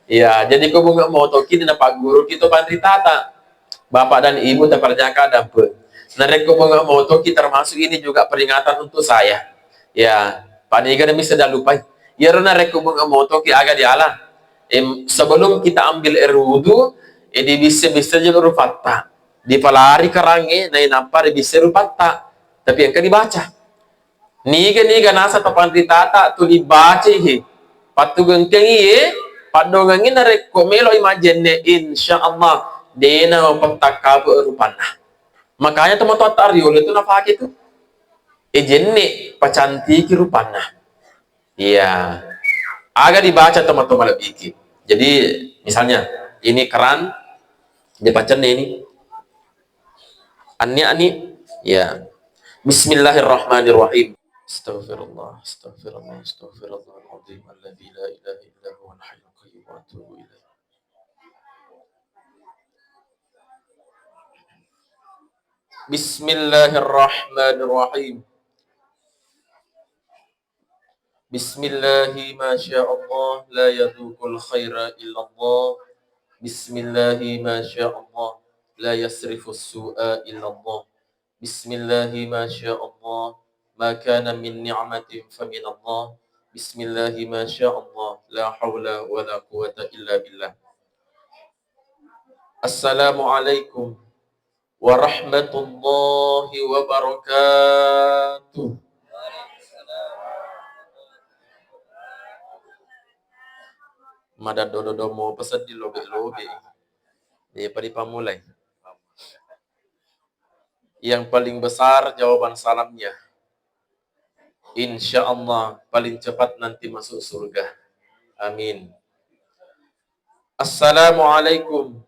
Ya, jadi kau bunga moto kita na pak guru kita pandri tata. Bapak dan ibu terperjaka dapat. Nah, reko bunga moto kita termasuk ini juga peringatan untuk saya. Ya, paniga demi sudah lupa. Ya, rona reko bunga moto ki aga di ala. Sebelum kita ambil air wudu, di bisa juga rupatta. Di palari karangi, na inapa bisa rupatta. Tapi yang kan dibaca. Niga nasa tapandri tata tu dibaca hi. Patugang kengi padongangi na rekomelo imajenne insyaallah dena mapagtakabu rupana. Makanya teman-teman tariol itu nafaki itu jenne pacantiki rupana. Iya. Agak dibaca teman-teman lebih. Jadi misalnya ini keran dibaca ini ani ya. Bismillahirrahmanirrahim. Astaghfirullah, astaghfirullah, astaghfirullahaladzim alladzi la ilaha illa huwal hayyul qayyum wa atubu ilaih. Bismillahirrahmanirrahim. Bismillahi ma sya'allah la yadukul khaira illallah. Bismillahi ma sya'allah la yasrifus su'a illallah. Bismillahi ma sya'allah ma kana min ni'matin faminallah. Bismillahi ma sya'allah la hawla wa la quwata illa billah. Assalamualaikum warahmatullahi wabarakatuh. Mada dodo mau pesan di lobe-lobe. Daripada pamulai. Yang paling besar jawaban salamnya. Insya Allah paling cepat nanti masuk surga. Amin. Assalamualaikum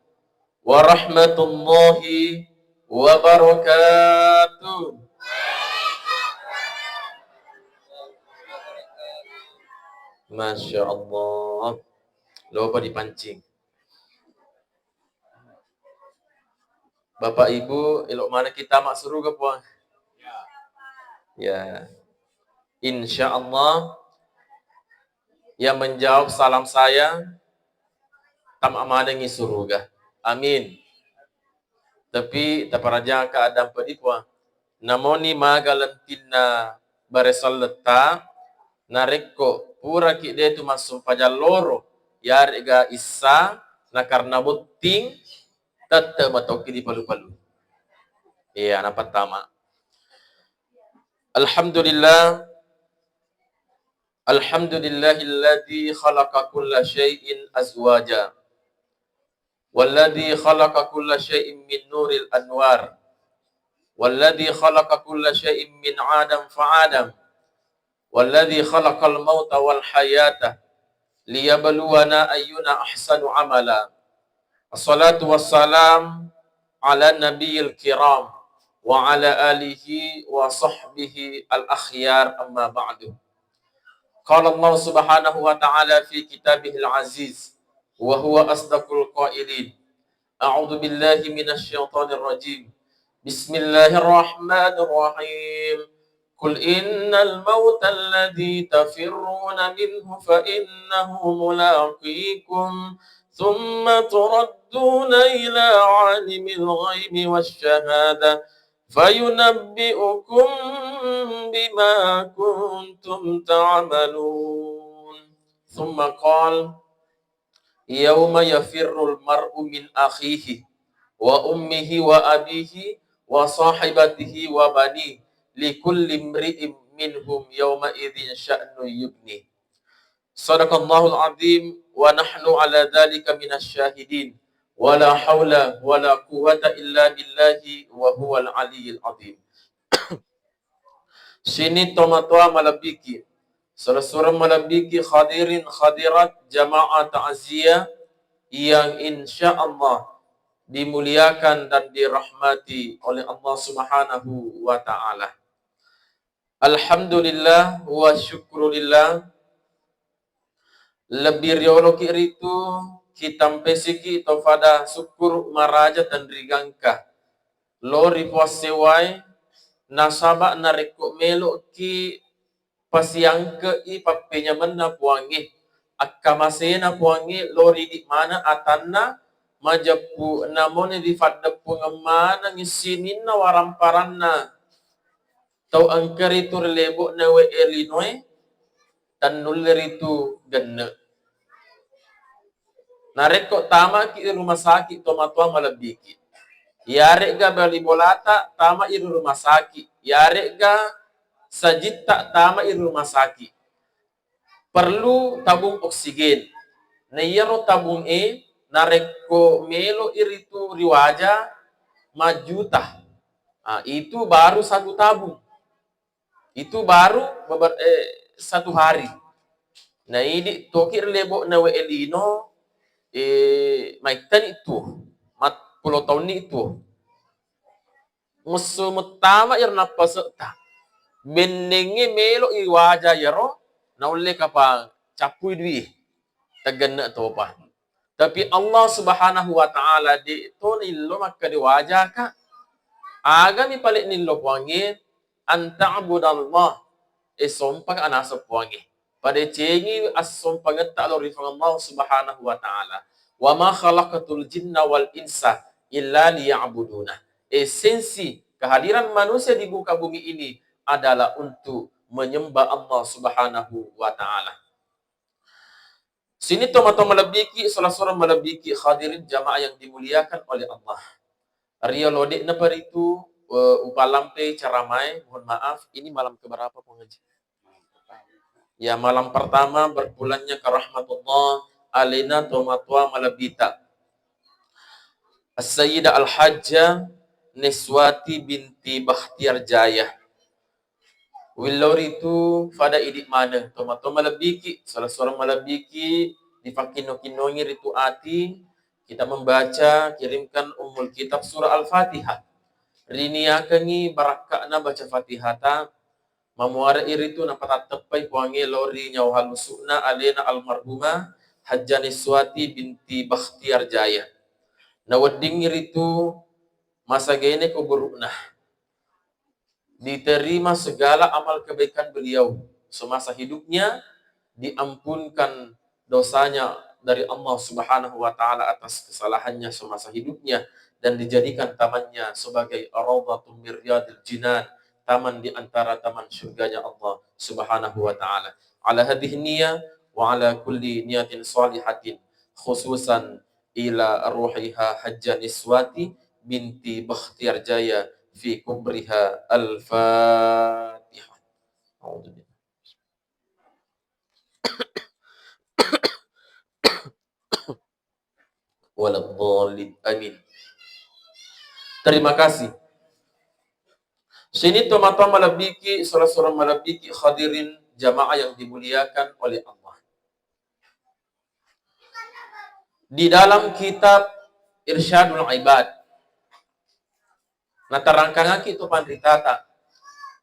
warahmatullahi wabarakatuh. Masya Allah. Lupa dipancing. Bapak Ibu, elok mana kita masuk surga puang? Ya. Insya Allah yang menjawab salam saya tam amadangi surga. Amin. Tapi taparaja keadaan pedipwa. Namoni magalantina baresal leta nareko pura ki de tu masuk pajaloro yariga isa na karena buting tete matoki di palu-palu. Iya, na pertama. Alhamdulillah. Alhamdulillahilladzi khalaqa kulla syai'in azwaja. Walladzi khalaqa kulla syai'in min nuril anwar. Walladzi khalaqa kulla syai'in min 'adam fa'adam. Walladzi khalaqal mauta wal hayata liyabluwana ayyuna ahsanu amala. Assalatu wassalam ala nabiyil kiram wa ala alihi wa sahbihi al akhyar amma ba'du. Qala Allah Subhanahu wa ta'ala fi kitabihil aziz wa huwa asdaqul qailin. A'udzu billahi minasy syaithanir rajim. Bismillahirrahmanirrahim. Qul innal mauta alladzi tafirruna minhu fa innahu mulaqikum thumma turadduna ila 'alimil ghaibi wasyahada fayunabbi'ukum bima kuntum ta'malun. Thumma qala yauma yafirrul mar'u min akhihi wa ummihi wa abihi wa sahibatihi wa bani likulli imri'in minhum yawma idzin sya'nu yubni. Sadaqallahul azim wa nahnu ala dzalika minasy syahidin. Wala haula wala quwata illa billahi wa huwal aliyyil azim. Sini tomatua malabiki. Saudara-saudara malabiki khadirin khadirat jamaah ta'ziyah yang insyaallah dimuliakan dan dirahmati oleh Allah Subhanahu wa taala. Alhamdulillah wa syukrulillah. Lebih rioloki itu kita pesiki tofada syukur maraja dan rigangka lori puasewai nasaba nareko melo ki pasiang ke i papenya menna puangi akkamasena puangi lori di mana atanna majapu namone di faddepu ngamana ngisinin na waramparanna tau angkari tu relebo na we Illinois tan nuleritu ganna narek kok tama ki rumah sakit tomatua malabiki yare ga bali bolata tama i rumah sakit yare ga sajita tama i rumah sakit perlu tabung oksigen na yero tabung nareko melo iritu riwaja majuta. Itu baru satu tabung. Itu baru satu hari. Nah ini tokir lebo na we elino maitan itu mat pulau tahun itu. Musuh mutama irna paseta. Benenge melo iwaja yero na ule kapang capui dwi tagana to pa. Tapi Allah Subhanahu wa taala di to nillo makka di wajah ka aga mi palit nillo puangi anta'budallah sompang anasa puangi pada cengi as sompang ta lo rifang Allah Subhanahu wa taala wa ma khalaqatul jinna wal insa illa liya'buduna. Esensi kehadiran manusia di muka bumi ini adalah untuk menyembah Allah Subhanahu wa taala. Sini tomato malabiki salah seorang malabiki hadirin jamaah yang dimuliakan oleh Allah. Ria lodek na paritu upalampe caramai, mohon maaf, ini malam keberapa pengaji? Ya malam pertama berbulannya ke rahmatullah alina tomatua malabita. As-Sayyidah Al-Hajjah Niswati binti Bakhtiar Jaya. Wilor itu pada idik mana? Tomato malabiki, salah seorang malabiki dipakino-kinongi ritu ati, kita membaca, kirimkan umul kitab surah Al-Fatihah. Riniakangi barakakna baca Fatihata, mamuara iritu napatat tepai puangi lori nyaw halusukna alena almarhumah Hajjah Niswati binti Bakhtiar Jaya. Nawadding iritu masa gene kuburukna. Diterima segala amal kebaikan beliau semasa hidupnya, diampunkan dosanya dari Allah Subhanahu wa taala atas kesalahannya semasa hidupnya dan dijadikan tamannya sebagai rawdatun min riyadil jinan, taman di antara taman surganya Allah Subhanahu wa taala. Ala hadhihi niyyah wa ala kulli niyatin shalihatin khususan ila ruhiha Hajjah Niswati binti Bakhtiar Jaya fi kubriha al-Fatihah. Waladhdallin. Amin. Terima kasih. Sini tomato malabiki salah seorang malabiki hadirin jamaah yang dimuliakan oleh Allah. Di dalam kitab Irsyadul Ibad natarangkan itu pandritata.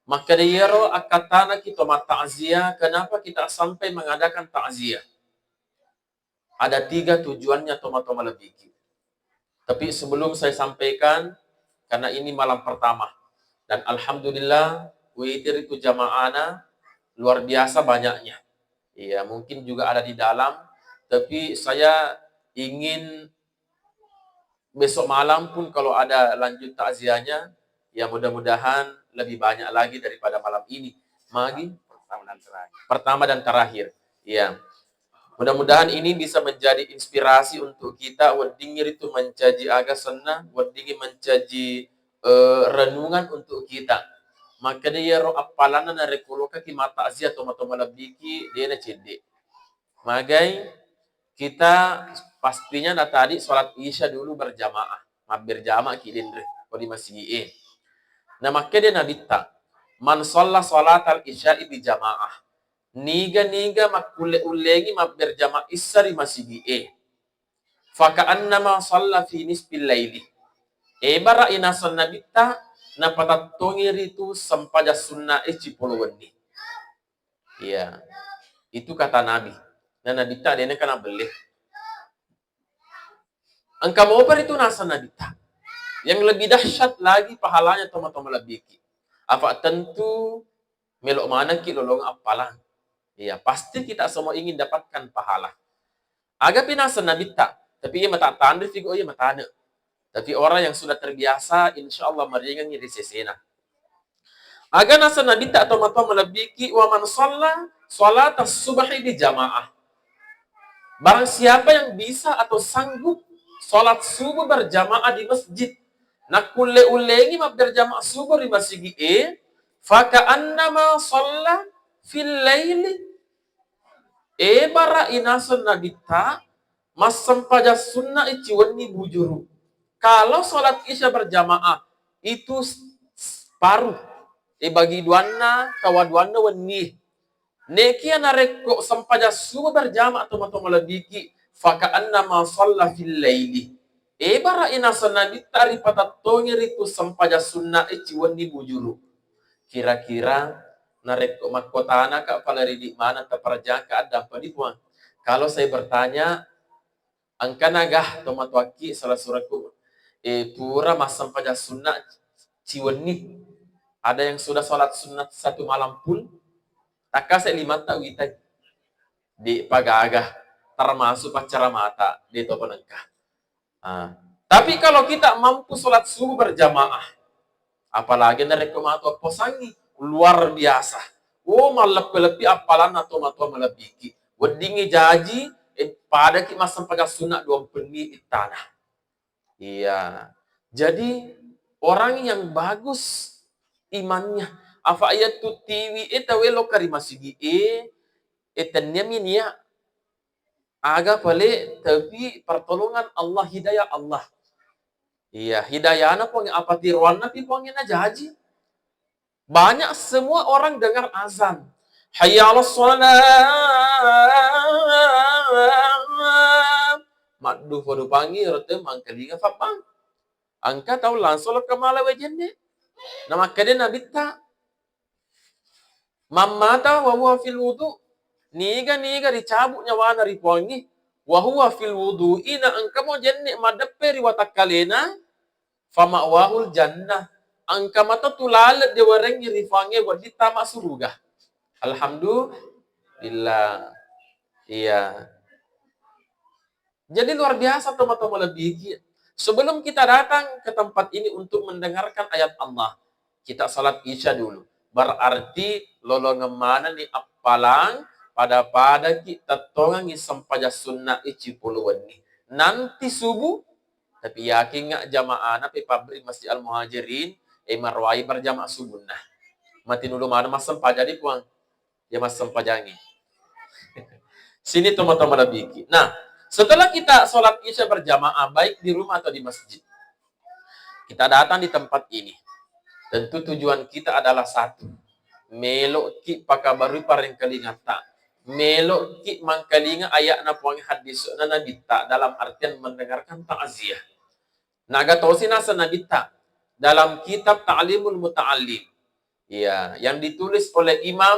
Maka diyero akatana kita ta'ziyah. Kenapa kita sampai mengadakan ta'ziyah? Ada 3 tujuannya tomato malabiki. Tapi sebelum saya sampaikan, karena ini malam pertama dan alhamdulillah witir itu jamaahna luar biasa banyaknya. Iya, mungkin juga ada di dalam, tapi saya ingin besok malam pun kalau ada lanjut takziahnya, ya mudah-mudahan lebih banyak lagi daripada malam ini. Magi pertama dan terakhir. Ya. Mudah-mudahan ini bisa menjadi inspirasi untuk kita wadingir itu mencaji agak senang, wadingir mencaji renungan untuk kita. Maka dia ro apalana na rekoloka ki mata azia atau malabiki dia na cede. Magai kita pastinya tadi sholat isya dulu berjamaah, berjamaah kidendre kodi masih nah maka dia nadita man sholla sholat al isya di jamaah niga makule ulengi berjamaah isya di masih faka annama sholla fi nisbil laili bara ina sonnabita na patatongir itu sempaja sunnah cipuluwani. Iya, itu kata Nabi. Nah nadita dia kana beli. Engkau mau itu nasa nadita. Yang lebih dahsyat lagi pahalanya tomato malabiki. Apa tentu melok mana ki lolong apalan. Iya, pasti kita semua ingin dapatkan pahala. Aga pinasa na bitta, tapi ia mata tanda figo ia mata. Tapi orang yang sudah terbiasa, insya Allah meringan di sesena. Aga nasa nabita atau mata melebiki wa man shalla salat as-subhi di jamaah. Barang siapa yang bisa atau sanggup salat subuh berjamaah di masjid. Nak kulle-ulengi mab berjamaah subuh di masjid faka annama shalla fil laili bara inasun nabita masam paja sunnah iciwani bujuru. Kalau salat isya berjamaah itu paruh bagi duanna kawaduanna wenni neki anareko sampaja subuh berjamaah atau mato malabiki faka annama shalla fil laili bara inasun nabita ripatatongi ritu sampaja sunnah iciwani bujuru. Kira-kira nareko makotana ka palari di mana taparjaka ada apa di puang. Kalau saya bertanya, angka nagah tomatwaki salah suraku pura masam pada sunnah ciwenit. Ada yang sudah sholat sunat satu malam pun, tak kasih 5 tawitai di pagagah termasuk pacara mata di topenengkah. Tapi kalau kita mampu sholat subuh berjamaah, apalagi nareko mato posangi luar biasa. Malep-lepi apalan atau matua melebiki. Wedingi jaji pada ki masam pada sunat 2 peni tanah. Iya. Jadi orang yang bagus imannya afa ayatu tiwi etawelo karimasigi etannya minia aga pale tapi pertolongan Allah, hidayah Allah. Iya, hidayahna pong apa tirwanna pi pongnya jaji. Banyak semua orang dengar azan. Hayya 'alas shalah. Maddu fodo pangi rote mangkalinga fapang. Angka tahu langsung ke malawe jenne. Nama kade nabitta. Mamata wa huwa fil wudu. Niga dicabut nyawana ripongi. Wa huwa fil wudu. Ina angka mo jenne madappe riwatakalena. Fama'wahul jannah. Angka mata tulalat de warengi rifange wadita masuruga. Alhamdulillah. Iya. Jadi luar biasa teman-teman lebih. Sebelum kita datang ke tempat ini untuk mendengarkan ayat Allah, kita salat isya dulu. Berarti lolongan mana nih apalang pada kita tongangi sampaja sunnah ici puluhan nih. Nanti subuh, tapi yakin nggak jamaah napi pabrik Masjid Al-Muhajirin, marwai berjamaah subuh nah. Mati dulu mana mas sampaja di puang, ya mas sampajangi. Sini teman-teman lebih. Nah, setelah kita sholat isya berjamaah, baik di rumah atau di masjid, kita datang di tempat ini. Tentu tujuan kita adalah satu. Melok ki pakabaru pareng kalingata. Melok ki mangkalinga ayat na puang hadis na nabita dalam artian mendengarkan ta'ziyah. Naga tosina sa nabita dalam kitab Ta'limul Muta'allim. Ya, yang ditulis oleh Imam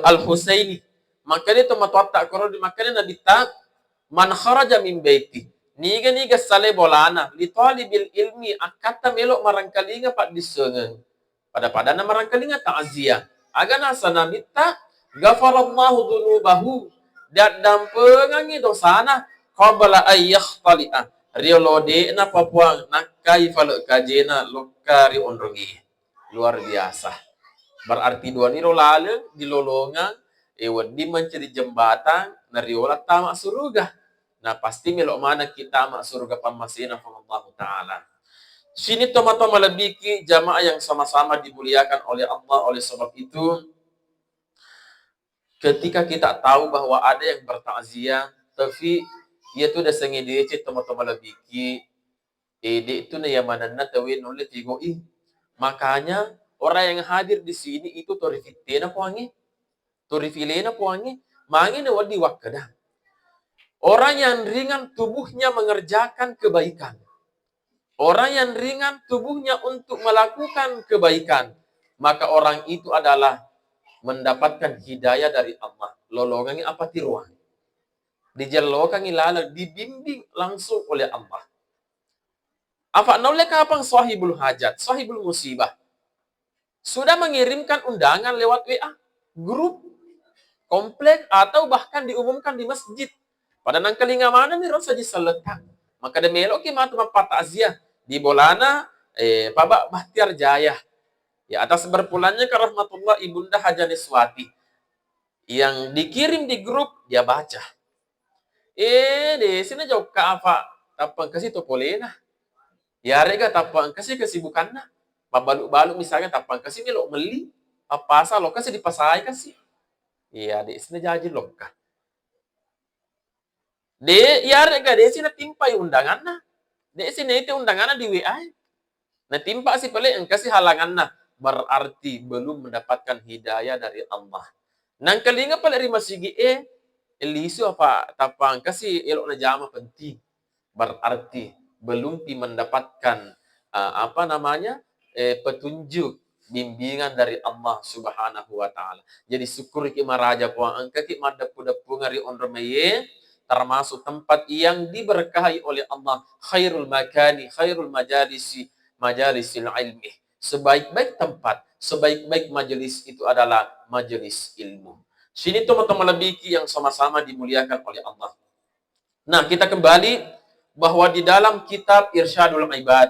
Al-Husaini. Makanya tomat tak koro di makanya nabita man kharaja min baiti niga sale bolana li talibil ilmi akata melok marangkalinga pak disengen pada na marangkalinga ta'ziyah agana sanabita ghafarallahu dzunubahu dan dampengangi dosana qabla ay yakhtali'a riolode na papuang nakai falo kajena lokari onrongi luar biasa berarti dua niro lale di lolongan di mencari jembatan nariola tamak surga. Nah pasti melok mana kita mak surga pamasina Allah Ta'ala. Sini teman-teman lebih jamaah yang sama-sama dimuliakan oleh Allah. Oleh sebab itu ketika kita tahu bahwa ada yang bertakziah tapi ia tu dah sengit teman-teman lebih itu na yamananna tawi nulit igoi. Makanya orang yang hadir di sini itu torifitena puangi. Turifilena puangi, mangin wadi wakada. Orang yang ringan tubuhnya mengerjakan kebaikan. Orang yang ringan tubuhnya untuk melakukan kebaikan. Maka orang itu adalah mendapatkan hidayah dari Allah. Lolongangi apa tiruan. Dijelokan ilala, dibimbing langsung oleh Allah. Apa naule kapang sahibul hajat, sahibul musibah. Sudah mengirimkan undangan lewat WA. grup, komplek, atau bahkan diumumkan di masjid. Pada nang kalinga mana ni ron saja seletak. Maka de melok ki matu mapatazia di bolana Pabak Bahtiar Jaya. Ya, atas berpulangnya ke rahmatullah Ibunda Hajaniswati yang dikirim di grup dia baca. De sini jauh ka apa tapang kasi to polena. Ya rega tapang kasi kesibukanna. Babalu-balu misalnya tapang kasi melok meli. Apa sa lo kasi dipasai kasi. Iya, de sini jaji lokka. De ya rega de sini timpa undangan na. De sini itu undangan di WA. Nah timpa si pele yang kasih halangan na. Berarti belum mendapatkan hidayah dari Allah. Nang kalinga pala rin masigi elisu apa tapang kasi elok na jama penting. Berarti belum mendapatkan apa namanya petunjuk bimbingan dari Allah Subhanahu wa taala. Jadi syukur ki maraja po angka ki madapu-dapu ngari onromeye termasuk tempat yang diberkahi oleh Allah, khairul makani, khairul majalisi, majalisil ilmi. Sebaik-baik tempat, sebaik-baik majelis itu adalah majelis ilmu. Sini teman-teman lebiki yang sama-sama dimuliakan oleh Allah. Nah, kita kembali bahwa di dalam kitab Irsyadul Ibad,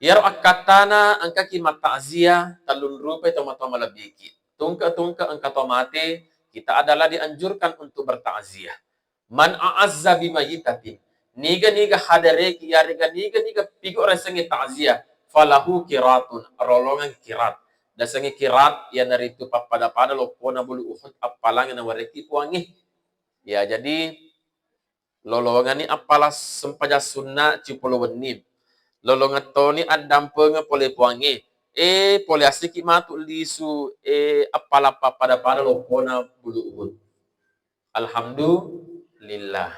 yaro akatana angka kimat ta'ziyah talun rupa teman-teman lebiki. Tungka-tungka angka tomate, kita adalah dianjurkan untuk bertakziah. Man a'azza bimayitatin. Niga-niga hadareki, niga pigo resengi ta'ziyah. Falahu kiratun, rolongan kirat. Dasangi kirat, ya naritu pada lo pona bulu uhud, apalangin na wareki puangi. Ya, jadi, lolongan ni apalas sempaja sunnah cipolo wenim. Lolongan to ni adampe nga pole puangi. Pole asiki matu lisu, apala pada lo pona bulu uhud. Alhamdulillah.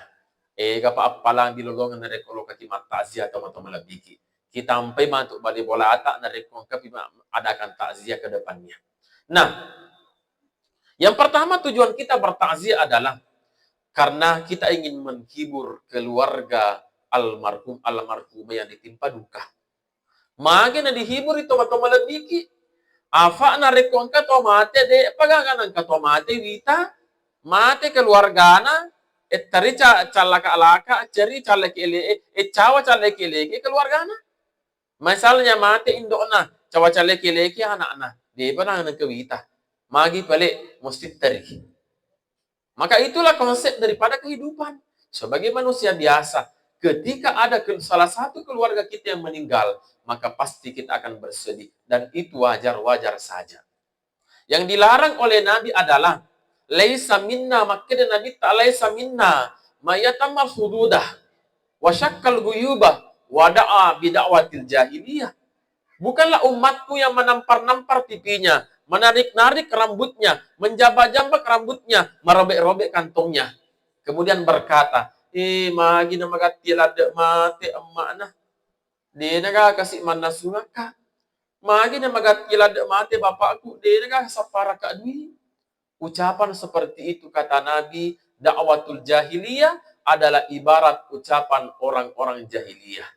Kapa apalang dilolongan na rekolo kati matazia atau mata malabiki. Kita sampai mantuk balik bola atak na rekolo kapi adakan takziah ke depannya. Nah, yang pertama tujuan kita bertakziah adalah karena kita ingin menghibur keluarga almarhumah yang ditimpa duka. Maka na dihibur itu mata malabiki. Afa na rekolo ka tomate de pagaganang ka tomate wita. Mate keluargana tari calaka alaka cari calaki ele cawa calaki leki keluargana. Misalnya mate indona cawa calaki leki anak-anak dia pernah nak kewita magi pale mesti tari. Maka itulah konsep daripada kehidupan sebagai manusia biasa. Ketika ada salah satu keluarga kita yang meninggal, maka pasti kita akan bersedih dan itu wajar-wajar saja. Yang dilarang oleh Nabi adalah laisa minna, makanya Nabi tak laisa minna mayatamal hududah wa syakkal guyubah wa da'a bida'watil jahiliyah. Bukanlah umatku yang menampar-nampar pipinya, menarik-narik rambutnya, menjambak-jambak rambutnya, merobek-robek kantongnya. Kemudian berkata, magi na magatila mate emakna. Dia naga kasih mana sungaka. Magi na magatila mate bapakku, dia naga sapara ka duit. Ucapan seperti itu kata Nabi, dakwatul jahiliyah adalah ibarat ucapan orang-orang jahiliyah.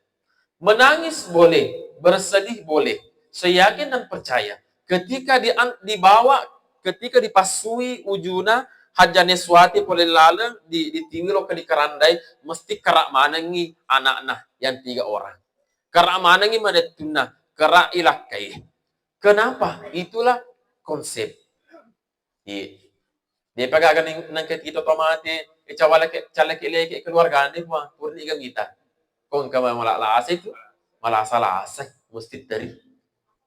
Menangis boleh, bersedih boleh. Saya yakin dan percaya ketika dibawa, ketika dipasui ujuna Hajaniswati boleh lalang ditiwilo ke di kerandai, mesti kerak manangi anak-anak yang 3 orang. Kerak manangi manetuna, kerak ilakai. Kenapa? Itulah konsep. Dia pagagan ng kita tomate, cawala calaki leki keluarga ande mo, purni gamita. Kung ka malalasa itu, malasa-lasa, mesti dari.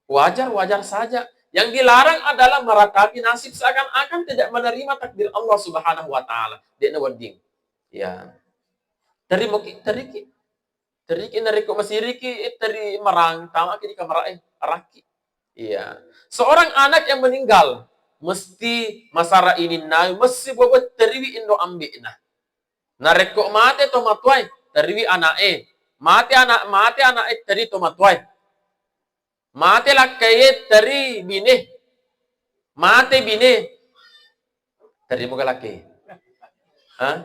Wajar saja. Yang dilarang adalah meratapi nasib seakan-akan tidak menerima takdir Allah Subhanahu wa taala. Dia na wading. Ya. Tariki nariko masiriki tari marang tama kini kamarae araki. Iya. Seorang anak yang meninggal mesti masara ini na mesti bobot teriwi indo ambina. Nareko mate to matuai teriwi anae. Mate anak teri to matuai. Mate lakaye teri bine. Mate bine. Teri mo laki.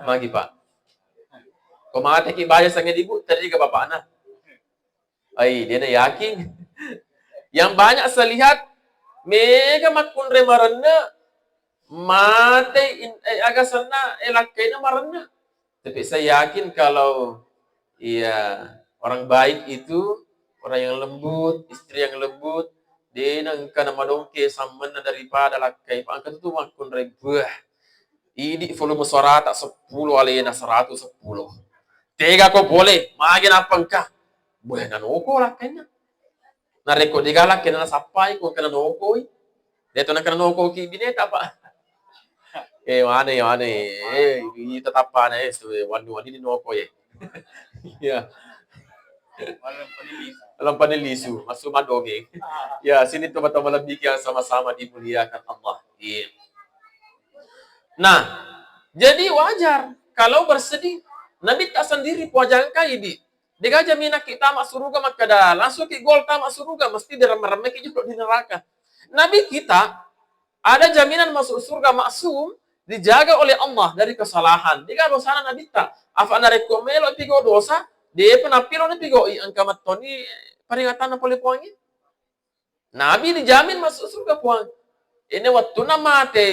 Magi Pak. Kung mate ki bayas ang ibu teri ka bapak anak. Ay, dia na yakin. Yang banyak saya lihat mega makun remarana mate agak sana elakai na marana. Tapi saya yakin kalau iya orang baik itu orang yang lembut, istri yang lembut, dia nang kana madongke samana daripada lakai pangkat itu makun rebuah. Ini volume suara tak 10 alena 110. Tega ko boleh, magin apa engkah? Boleh nanoko lah kayaknya. Nareko digala kena sapai ko kena noko. Dia tu nak kena noko ki bineta apa? Mana itu apa na wani noko ye. Ya, alam panilisu, masuk madoge. Ya, sini teman-teman lebih yang sama-sama dimuliakan Allah. Iya. Nah, jadi wajar kalau bersedih. Nabi tak sendiri puajangka ini. Dia jamina kita masuk surga maka dah langsung ki gol tamak surga mesti diremeh-remeh juga di neraka. Nabi kita ada jaminan masuk surga maksum dijaga oleh Allah dari kesalahan. Dia dosa Nabi tak. Apa na rekomelo pigo dosa, dia penapilo na pigo angka matoni peringatan na poli poangi. Nabi dijamin masuk surga puang. Ini waktu namate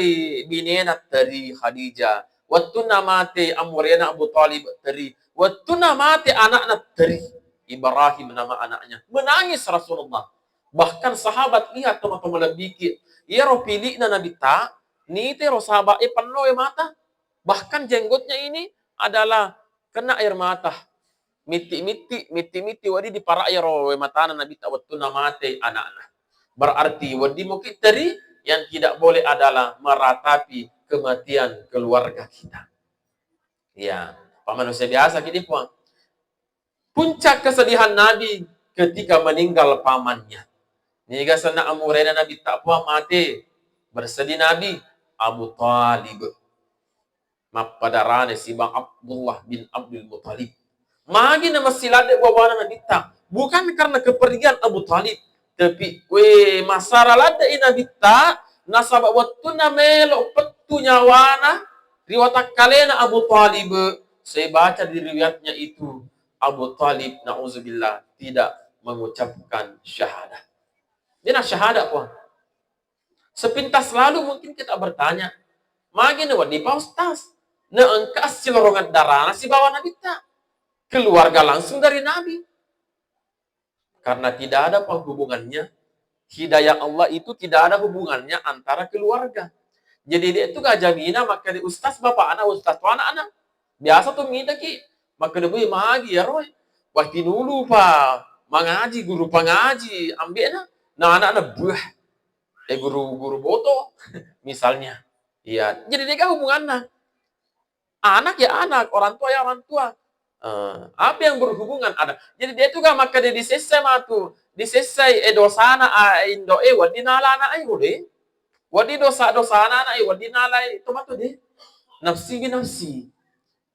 binenat dari Khadijah. Waktu namate Amrina Abu Talib dari. Waktu namate anak-anak dari Ibrahim nama anaknya. Menangis Rasulullah. Bahkan sahabat lihat teman-teman lebih. Ia pilih na Nabi ta. Ni te sahabat penuh mata. Bahkan jenggotnya ini adalah kena air mata. Miti wadi di para air mata Nabi ta waktu namate anak-anak. Berarti wadi mungkin dari yang tidak boleh adalah meratapi kematian keluarga kita. Ya, Pak manusia biasa gini puang. Puncak kesedihan Nabi ketika meninggal pamannya. Niga sana amurena Nabi tak puang mati. Bersedih Nabi Abu Talib. Mapadarane si Bang Abdullah bin Abdul Muttalib. Magi nama silade bawana Nabi tak. Bukan karena kepergian Abu Talib. Tapi, masalah lada ina bitta, nasabak waktu na melo petu nyawana, riwatak kalena Abu Talib. Saya baca di riwayatnya itu, Abu Talib, na'udzubillah, tidak mengucapkan syahadat. Dia nak syahadat pun. Sepintas lalu mungkin kita bertanya, magi na wadi pa ustaz, na engkas silorongan darah, si bawa Nabi tak. Keluarga langsung dari Nabi. Karena tidak ada hubungannya. Hidayah Allah itu tidak ada hubungannya antara keluarga. Jadi dia itu gak jamina maka di ustaz bapak anak, ustaz tua anak-anak. Biasa tuh minta ki. Maka dia boleh magi ya roy. Waktu dulu pak. Mengaji, guru pengaji. Ambil na. Nah anak-anak buah. Guru-guru boto. Misalnya. Iya. Jadi dia gak hubungannya. Anak ya anak. Orang tua ya orang tua. Apa yang berhubungan ada. Jadi dia itu gak maka dia disesai matu. Disesai dosana indo wadi nala na ay ude. Wadi dosa na wadi nala itu matu deh. Nafsi binafsi.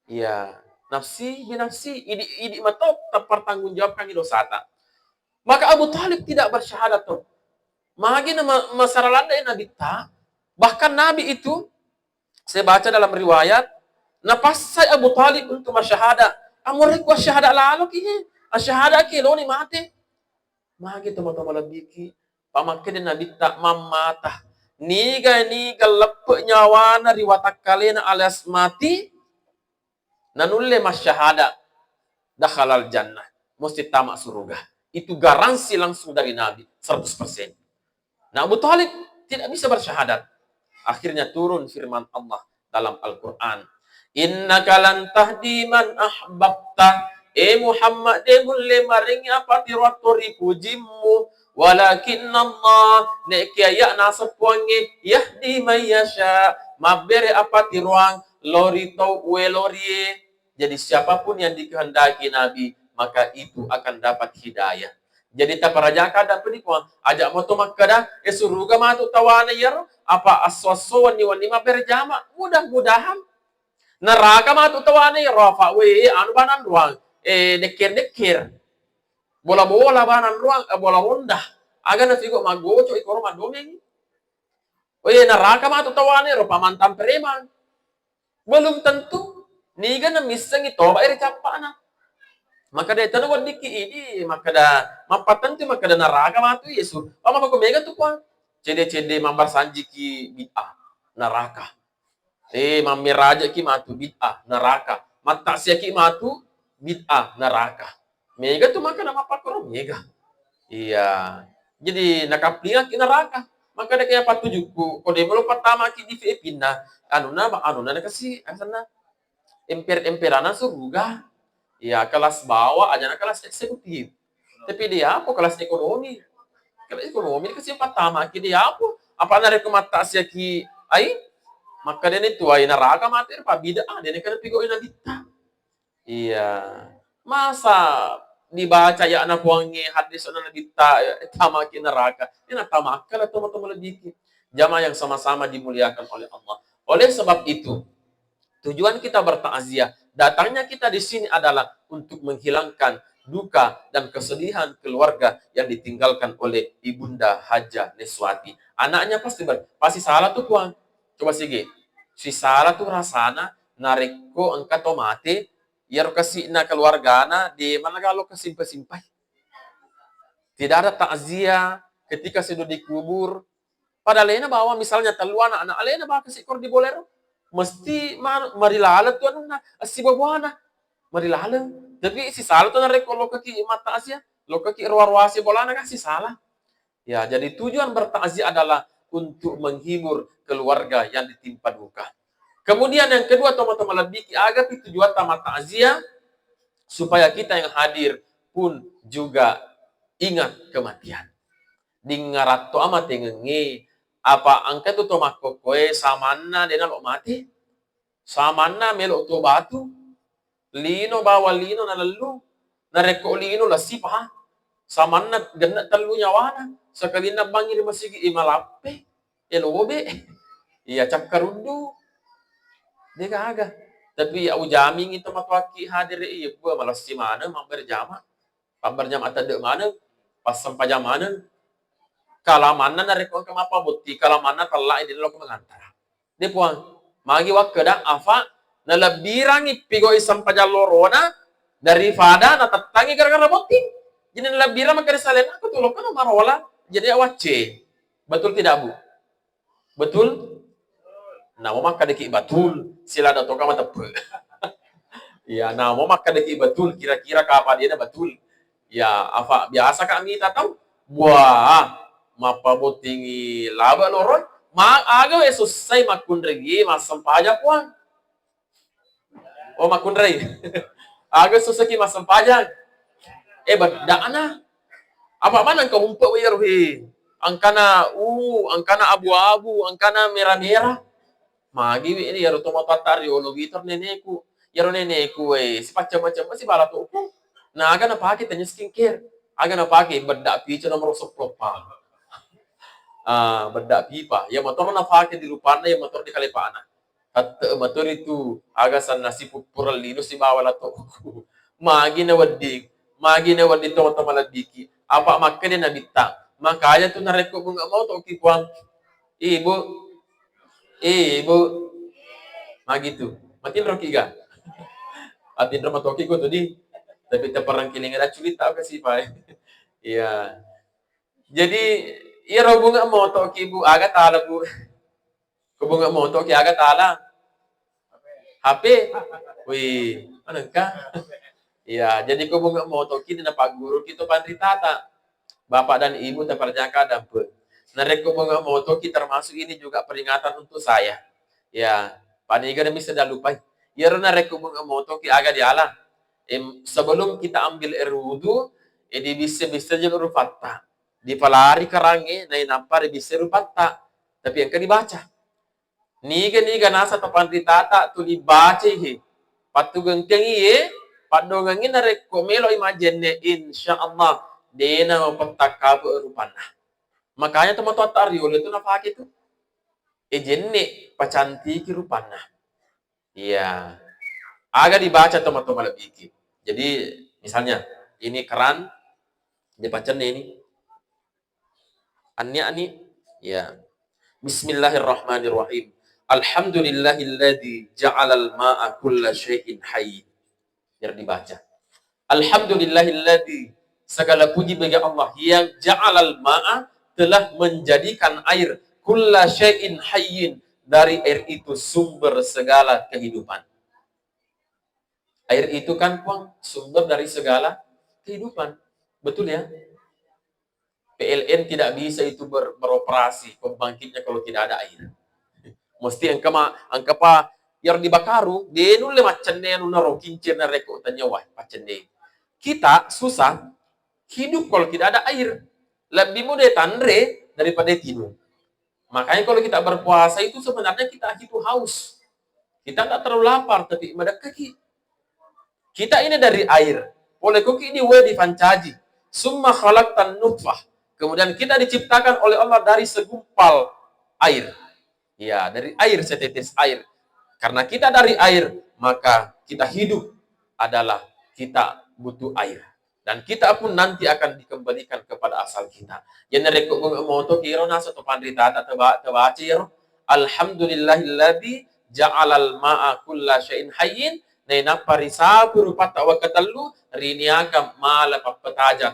Ya, nafsi binafsi idi matok terpertanggungjawabkan dosa ta. Maka Abu Talib tidak bersyahadat tuh. Magi nama masalah landa Nabi ta. Bahkan Nabi itu saya baca dalam riwayat napasai Abu Talib untuk masyhadat. Amurek wa syahadat lalu kihe. Asyahadat ki lo ni mate. Magi teman-teman lebih ki. Pamakin Nabi tak mamata. Niga lepe nyawana riwatak kalena alias mati. Nanulle masyahadat. Dakhalal jannah. Mesti tamak surga. Itu garansi langsung dari Nabi. 100%. Nah Abu Talib tidak bisa bersyahadat. Akhirnya turun firman Allah dalam Al-Quran. Innaka lan tahdi man ahbabta. Muhammad mulle maring apa tiratori pujimu. Walakin Allah nekiaya nasapuangi yahdi mayasya. Mabere apa tiruang lori tau lori. Jadi siapapun yang dikehendaki Nabi, maka itu akan dapat hidayah. Jadi tak parajaka dan penikuan ajak moto makada suruga matu tawana yar apa aswaso ni wani mabere jama mudah-mudahan neraka matu tawana yar rafa anu banan ruang dekir bola-bola banan ruang bola ronda aga na figo magocho ikoro madomeng neraka matu tawana yar pamantam preman belum tentu niga na misang ito ba iri capana. Maka dia tanawad diki ini maka dah mapatan tu maka dah neraka matu Yesus. Pama ko mega tu kuan. Cede mambar sanji ki bid'ah. neraka. Mamiraja ki matu bid'ah neraka. Matasya ki matu bid'ah neraka. Mega tu maka nama pakoro mega. Iya. Jadi nakaplinga ki neraka. Maka ada kaya patujuku. Kode belum pertama ki di Filipina. Anu na kasi asana emperana suruga. Iya, kelas bawah aja na kelas eksekutif. Tapi dia apa kelas ekonomi? Kelas ekonomi kasi pertama ki dia apa? Apa na rekomendasi ki ai? Maka dia itu ay neraka mati pa bida dia kan pigo ina dita. Iya. Masa dibaca ya anak wangi hadis na dita tama ki neraka. Ina tamakal atau teman-teman lebih jamaah yang sama-sama dimuliakan oleh Allah. Oleh sebab itu, tujuan kita bertakziah, datangnya kita di sini adalah untuk menghilangkan duka dan kesedihan keluarga yang ditinggalkan oleh Ibunda Haja Neswati. Anaknya pasti salah tuh tuan. Coba sige. Si salah tuh rasana nariko angkat tomate, yar kasih na keluargana di mana kalau kesimpai-simpai. Tidak ada takziah ketika sudah dikubur. Padahal lena bawa misalnya telu anak lena bawa kasih kor di bolero. Mesti marilala tuh anu na si bawana. Marilala. Tapi si salah tuh nariko lo kaki mata asia, lo kaki ruar-ruasi bolana kasih salah. Ya, jadi tujuan bertakziah adalah untuk menghibur keluarga yang ditimpa duka. Kemudian yang kedua teman-teman lebih agak tujuan tamat takziah supaya kita yang hadir pun juga ingat kematian. Dingarat to amat ngengi apa angka tu tomako koe samana dena lo mati. Samana melo to batu. Lino bawa lino na lalu. Nareko lino la sipa. Samana ganda telu nyawana. Sekali na bangir masigi imalape. Elobe. Iya cakarudu. Dia kagak. Tapi ya ujaming itu matwaki hadir iya gua malas si mana mamber jama. Mamber jama tade mana pas sampai jam mana. Kalamana na rekon ke mapa buti kalamana tala ini lo mengantar. Dia puang magi wakeda afa na labirangi pigo isam pajalorona daripada na tatangi gara-gara buti. Jadi labira makanya salen aku tuh lo kan marola jadi awace. Betul tidak Bu? Betul? Nah, mau makan deki betul, sila datang kama tepe. Ya, nah mau makan deki betul, kira-kira kapan dia betul. Ya, apa biasa kami tak tahu. Wah, mapa botingi laba loron, aga susai makun regi, masam pajak puan. Oh makun regi. Aga susai ki masam pajak. Badana. Apa mana kau umpuk wiruhi? Angkana abu-abu, angkana merah-merah. Magi ini yaro tomatar yolo gitar neneku. Yaro neneku si macam-macam masih bala to. Nah, aga na pakai tanya skincare. Aga na pakai bedak pica nomor 10 pa. Bedak pipa. Ya motor na pakai di lupana, ya motor di kalepana. At motor itu aga san nasi pupural lino si bawala to. Magi na wadi to maladiki. Apa makan na bitta. Makanya tuh nareko bunga mau to kipuan. Ibu gitu. Matin roki ga. Atin drama toki ko tadi. Tapi terperang kilingan ada culita kasi pa. Iya. Jadi iya bunga mo toki Bu aga tala Bu. Bunga mo toki aga tala. HP. Wih, ano ka? Iya, jadi bunga mo toki na paguro kito pandritata. Bapak dan Ibu terperjaka dan Nareko bunga motoki termasuk ini juga peringatan untuk saya. Ya, paniga na bisa dalupai. Yaro nareko bunga motoki aga diala. Sebelum kita ambil air wudu, di bisa jalur fatta. Di palari karangi, na inampar bisa rupatta. Tapi yang dibaca. Niga nasa tapan ditata tu dibaca hi. Patugang kengi padongangin nareko melo imagine insyaallah dena mapatakab rupana. Makanya teman-teman tariol itu nafaki itu. Jenne pacanti kirupana. Iya. Agak dibaca teman-teman lebih. Jadi misalnya ini keran dibaca ini. Ani. Ya. Bismillahirrahmanirrahim. Alhamdulillahilladzi ja'alal ma'a kulla syai'in hayy. Biar dibaca. Alhamdulillahilladzi segala puji bagi Allah yang ja'alal ma'a telah menjadikan air kulla syai'in hayyin dari air itu sumber segala kehidupan. Air itu kan Puang, sumber dari segala kehidupan. Betul ya? PLN tidak bisa itu beroperasi pembangkitnya kalau tidak ada air. Mesti angka pa yang dibakaru, dia nu le macam ne nu naro kincir na reko tanya wah macam ne. Kita susah hidup kalau tidak ada air. Lebih mudah tandre daripada tidur. Makanya kalau kita berpuasa itu sebenarnya kita itu haus. Kita tak terlalu lapar, tapi ada kaki. Kita ini dari air. Oleh kuki ini wa difancaji. Summa khalaqtan nutfah. Kemudian kita diciptakan oleh Allah dari segumpal air. Ya, dari air, setetes air. Karena kita dari air, maka kita hidup adalah kita butuh air. Dan kita pun nanti akan dikembalikan kepada asal kita. Jadi reko moto kiro nasa to pandita tabacir. Alhamdulillahilladzi ja'alal ma'a kulla syai'in hayyin. Na parisabu rupa tawa katalu riniaka mala papataja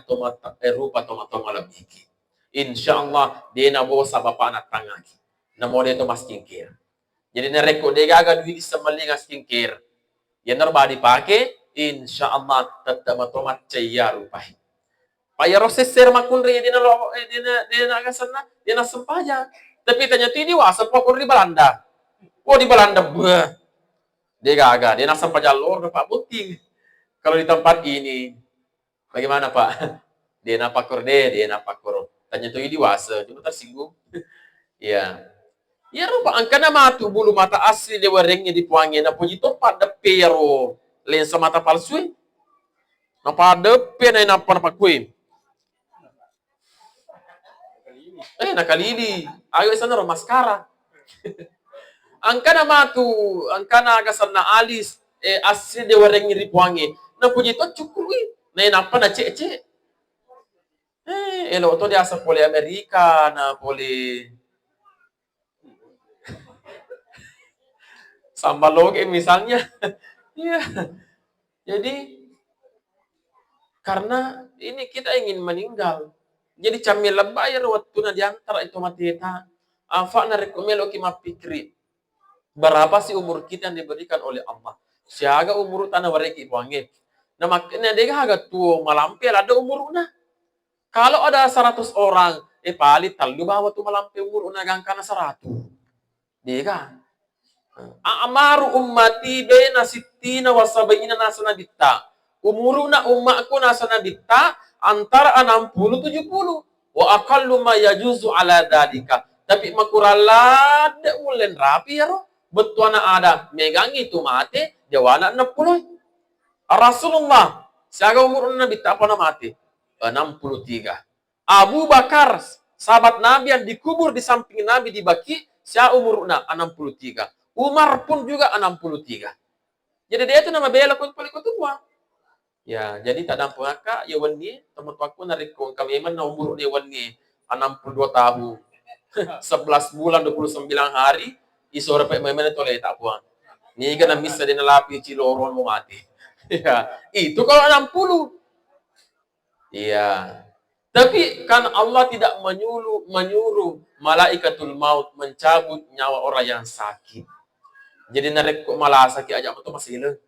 rupa toma labiki. Insyaallah dia na bo sa bapa na tangaki. Na mo dito mas skincare. Jadi na reko de gaga duit sa malinga skincare. Yan ba dipake? Insyaallah tetap matomat caya rupai. Paya roseser makunri dina agasana dina sempaja. Tapi tanya tini wasa pokor di Belanda. Oh di Belanda bah. Dia gaga, dia nak sampai jalur Pak Puting. Kalau di tempat ini, bagaimana Pak? Dia nak pakur dia nak pakur. Tanya tu ini wasa, cuma tersinggung. Ya. Ya rupa angkana matu bulu mata asli dia warengnya dipuangin. Na puji topat de pero lensa mata palsu. Na pada pe na napar pakui. Nakalili. Ayo sana ro maskara. Angkana matu, angkana agasana alis, asli de warengnya dipuangin. Na puji to cukului. Na napa na cece. Elo to dia asa pole Amerika na pole Sambaloge misalnya. Ya. Jadi karena ini kita ingin meninggal. Jadi camil bayar waktu na diantara itu mateta. Afa na rekomelo ki mapikri. Berapa sih umur kita yang diberikan oleh Allah? Siaga umur tanah wareki wange. Nah makanya dia agak tua malampir ada umur una. Kalau ada 100 orang, palit talu bawa tu malampir umur una gangkana 100. Dia kan Amaru ummati baina sittina wa sab'ina nasana bitta. Umuruna ummaku nasana bitta antara 60 70. Wa aqallu ma yajuzu ala dalika. Tapi makurala de ulen rapi ya roh. Betuana ada megang itu mati jawana 60. Rasulullah siaga umuruna bitta apa nama mati? 63. Abu Bakar sahabat Nabi yang dikubur di samping Nabi di Baki, sia umuruna 63. Umar pun juga 63. Jadi dia itu nama bela kun paling tua. Ya, jadi tak dampu aka ya wani teman tuaku narik kong kami man na umur dia wani 62 tahun. 11 bulan 29 hari isore pe memen to le tak puang. Ni kana misa din lapi ciloron mo mati. Ya, itu kalau 60. Iya. Tapi kan Allah tidak menyuruh malaikatul maut mencabut nyawa orang yang sakit. Jadi narek malah sakit aja itu masih hilang.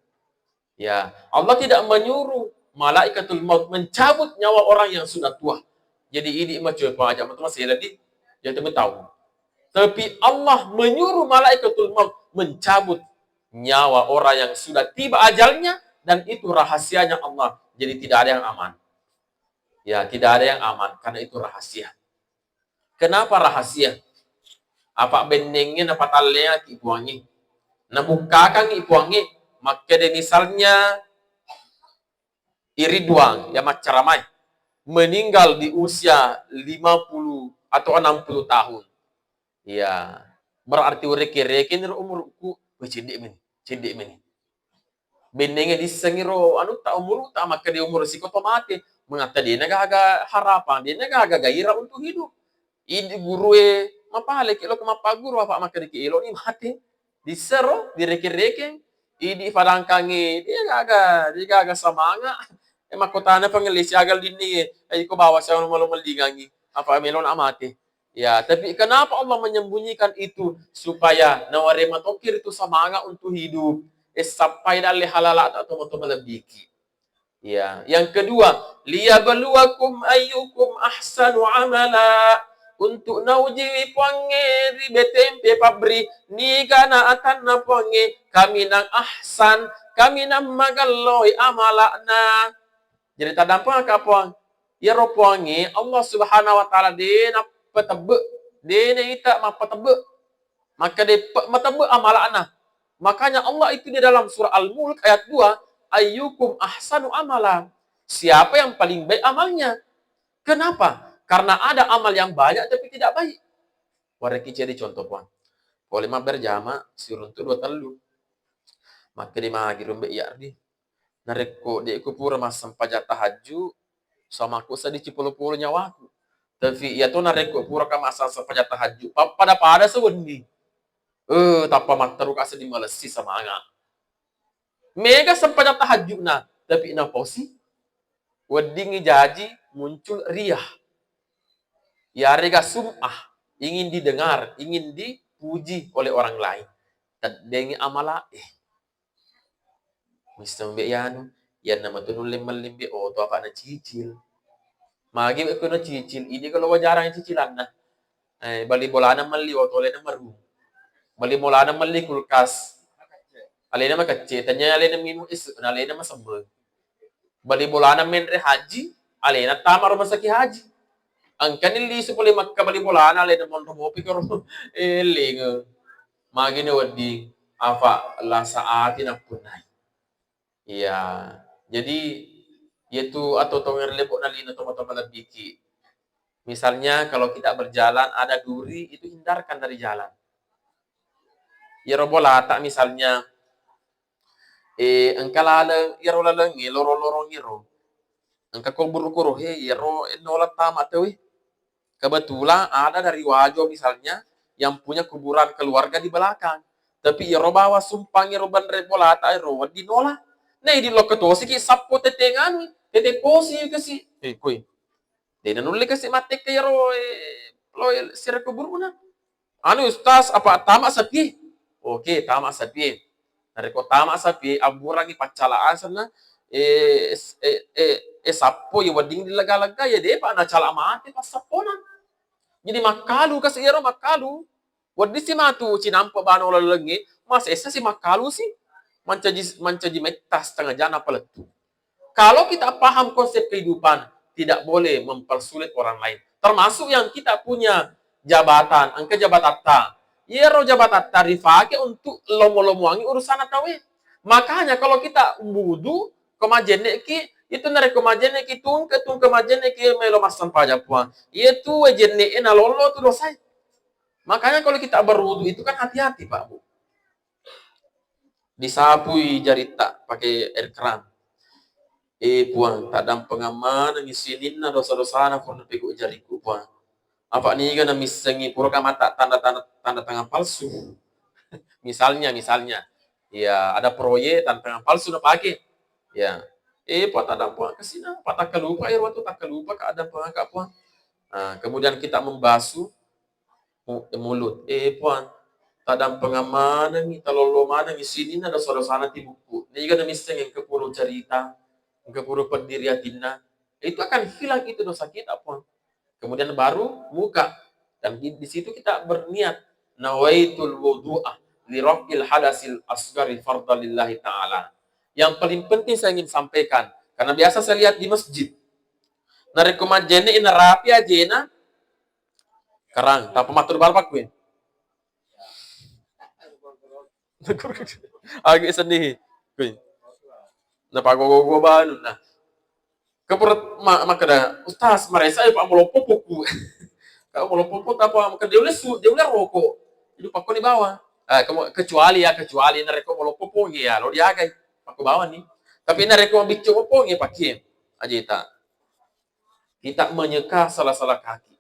Ya, Allah tidak menyuruh malaikatul maut mencabut nyawa orang yang sudah tua. Jadi ini macam apa aja itu masih hilang di jadi tahu. Tapi Allah menyuruh malaikatul maut mencabut nyawa orang yang sudah tiba ajalnya dan itu rahasianya Allah. Jadi tidak ada yang aman. Ya, tidak ada yang aman karena itu rahasia. Kenapa rahasia? Apa benengnya apa talnya ibuangi? Nabukakan ibuangi, maka de misalnya Iriduang ya macaramai meninggal di usia 50 atau 60 tahun. Ya, berarti reke-reke umurku cedek meni. Benengnya disengiro anu tak umur tak maka dia umur sikoto mati. Mengata dia nagaga harapan, dia nagaga gairah untuk hidup. Ini gurue mapale kilo ke mapaguru apa maka di ilo ni mati. Di sero, di reke-reke, ini padangkangi, dia gaga semangat. Makotana pangelis agal dini, ay ko bawa sa malu maligangi. Apa melon amati. Ya, tapi kenapa Allah menyembunyikan itu? Supaya nawarema tokir itu semangat untuk hidup. Sampai dalih halalat atau lebiki. Ya, yang kedua, liyabluwakum ayyukum ahsanu amala. Untuk nauji puange di betempe pabri ni kana akan na puange kami nang ahsan kami nang magaloy amalana. Jadi tadampa ka puang ya ro puange Allah Subhanahu wa taala de na petebe de ne ita ma petebe maka de matebe amalana. Makanya Allah itu di dalam surah Al-Mulk ayat 2 ayyukum ahsanu amala. Siapa yang paling baik amalnya? Kenapa? Karena ada amal yang banyak tapi tidak baik. Wareki jadi contoh puan. Boleh mah berjama sirun tu dua telu. Maka di magi rumbe iardi. Nareko de ku pura mas sampaja tahajud sama aku sedih cipulu-pulu nyawaku. Tapi ya tu nareko pura ka masa sampaja tahajud. Pada sewendi. Tapa mataru ka sedih malesi semangat. Mega sampaja tahajud na. Tapi ina posi. Wedingi jaji muncul riyah. Ya rega sum'ah, ingin didengar, ingin dipuji oleh orang lain. Dengi amala Mr. Mbak Yanu, yan nama tu nulim malimbi to apa na cicil. Magi ko na cicil, ini kalau wajarang cicilan na. Bali bola na mali to le na maru. Bali bola na mali kulkas. Ale na makacce, tanya ale na minu is, ale na masambag. Bali bola na menre haji, ale na tamar masaki haji. Ang kanili su pala magkabali bolana le mo mo pikir ling magi ne wadi apa la saatin punai. Iya. Jadi yaitu atau tonger lebok na lino tomato malabiki. Misalnya kalau kita berjalan ada duri itu hindarkan dari jalan. Ya robolata misalnya engkalala ya rolala loro ngiro. Engka kubur he yero nola tama tewi. Kebetulan ada dari Wajo misalnya yang punya kuburan keluarga di belakang. Tapi ya bawa sumpang ya ban repolata ro di nola. Nah di lokatosi ki sapo tetengan tete posi kasi. Kuy. Dena nulle kasi matek ya ro lo sira kuburuna. Anu ustaz apa tama sapi? Oke, tama sapi. Nareko tama sapi aburangi pacalaan sana sapo ya wading dilaga-laga ya de pa na cala mate pas sapona. Jadi makalu kasi ero makalu. Wadi si matu cinampa bano lalengi, mas esa si makalu sih. Mancaji metas tengah jana paletu. Kalau kita paham konsep kehidupan, tidak boleh mempersulit orang lain. Termasuk yang kita punya jabatan, angka jabatan ta. Ero jabatan ta dipakai untuk lomo-lomoangi urusan atawe. Makanya kalau kita wudu, kemajene ki itu nare kemajene ki tung kemajene ki melo masan paja puang. Itu wejene ena lolo tu dosa. Makanya kalau kita berwudu itu kan hati-hati Pak Bu. Disapui jarita pakai air keran. Puang tadam pengaman ngisinin na dosa-dosa na kono pegu jariku puang. Apa nih kan misengi pura mata tanda tangan palsu. Misalnya ya ada proyek tanda tangan palsu na pakai. Ya. Patah dampak ke sini, patah kelupa air waktu tak kelupa ke ada pengangkat puan. Kemudian kita membasuh mulut. Puan, tadam pengamanan ni talolo mana di sini ada saudara di buku. Ini kan miseng yang kepuru cerita, yang kepuru pendiriatina. Itu akan hilang itu dosa kita puan. Kemudian baru muka dan di situ kita berniat nawaitul wudu'ah li raf'il hadasil asghari fardalillahi ta'ala. Yang paling penting saya ingin sampaikan, karena biasa saya lihat di masjid. Narekomajene ina rapi aja na karang, tapi matur balpak kuin. Agak sedih, kuin. Napagogo ba na. Kapur makada, ustaz maresa ay pa molopopok. Kau molopopok apa makada dia udah rokok. Jadi pakko di bawah. Kecuali nareko molopopok ya, lo diagai. Aku bawa nih. Tapi nareko bicu opo nge pakai ajita. Kita menyeka salah-salah kaki.